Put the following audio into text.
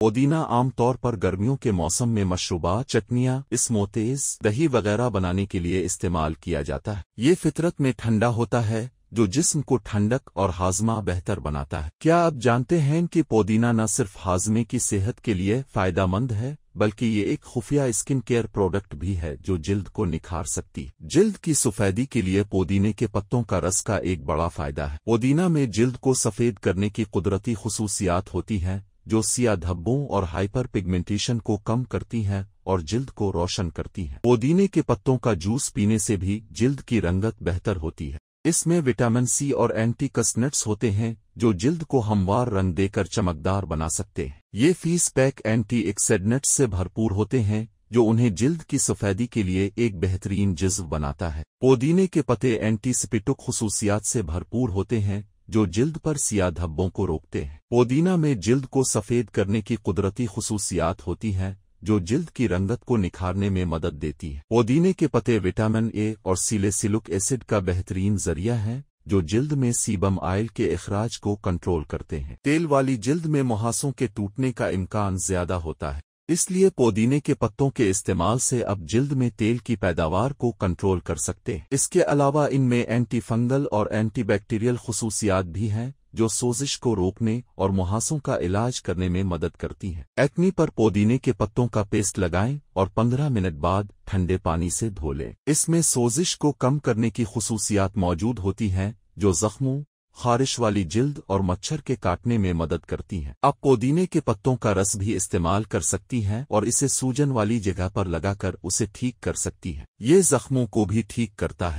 पुदीना आम तौर पर गर्मियों के मौसम में मशरूबात, चटनियाँ, स्मूथीज, दही वगैरह बनाने के लिए इस्तेमाल किया जाता है। ये फितरत में ठंडा होता है जो जिस्म को ठंडक और हाजमा बेहतर बनाता है। क्या आप जानते हैं कि पुदीना न सिर्फ हाजमे की सेहत के लिए फायदेमंद है बल्कि ये एक खुफिया स्किन केयर प्रोडक्ट भी है जो जिल्द को निखार सकती है। जिल्द की सफेदी के लिए पुदीने के पत्तों का रस का एक बड़ा फायदा है। पुदीना में जिल्द को सफेद करने की कुदरती खुसूसियात होती हैं जो सियाह धब्बों और हाइपर पिगमेंटेशन को कम करती हैं और जिल्द को रोशन करती हैं। पुदीने के पत्तों का जूस पीने से भी जिल्द की रंगत बेहतर होती है। इसमें विटामिन सी और एंटीऑक्सीडेंट्स होते हैं जो जिल्द को हमवार रंग देकर चमकदार बना सकते हैं। ये फीस पैक एंटीऑक्सीडेंट्स से भरपूर होते हैं जो उन्हें जिल्द की सफेदी के लिए एक बेहतरीन जज्ब बनाता है। पुदीने के पत्ते एंटीसेप्टिक खुसूसियात से भरपूर होते हैं जो जिल्द पर सियाह धब्बों को रोकते हैं। पुदीना में जिल्द को सफेद करने की कुदरती खुसूसियात होती हैं जो जिल्द की रंगत को निखारने में मदद देती है। पुदीने के पत्ते विटामिन ए और सैलिसिलिक एसिड का बेहतरीन जरिया है जो जिल्द में सीबम ऑयल के इखराज को कंट्रोल करते हैं। तेल वाली जिल्द में मुहासों के टूटने का इम्कान ज्यादा होता है, इसलिए पुदीने के पत्तों के इस्तेमाल से अब जिल्द में तेल की पैदावार को कंट्रोल कर सकते हैं। इसके अलावा इनमें एंटी फंगल और एंटीबैक्टीरियल खुसूसियात भी हैं जो सोजिश को रोकने और मुहासों का इलाज करने में मदद करती हैं। एक्ने पर पुदीने के पत्तों का पेस्ट लगाएं और 15 मिनट बाद ठंडे पानी से धो लें। इसमें सोजिश को कम करने की खुसूसियात मौजूद होती हैं जो जख्मों, खारिश वाली जिल्द और मच्छर के काटने में मदद करती हैं। आप पुदीने के पत्तों का रस भी इस्तेमाल कर सकती हैं और इसे सूजन वाली जगह पर लगाकर उसे ठीक कर सकती हैं। ये जख्मों को भी ठीक करता है।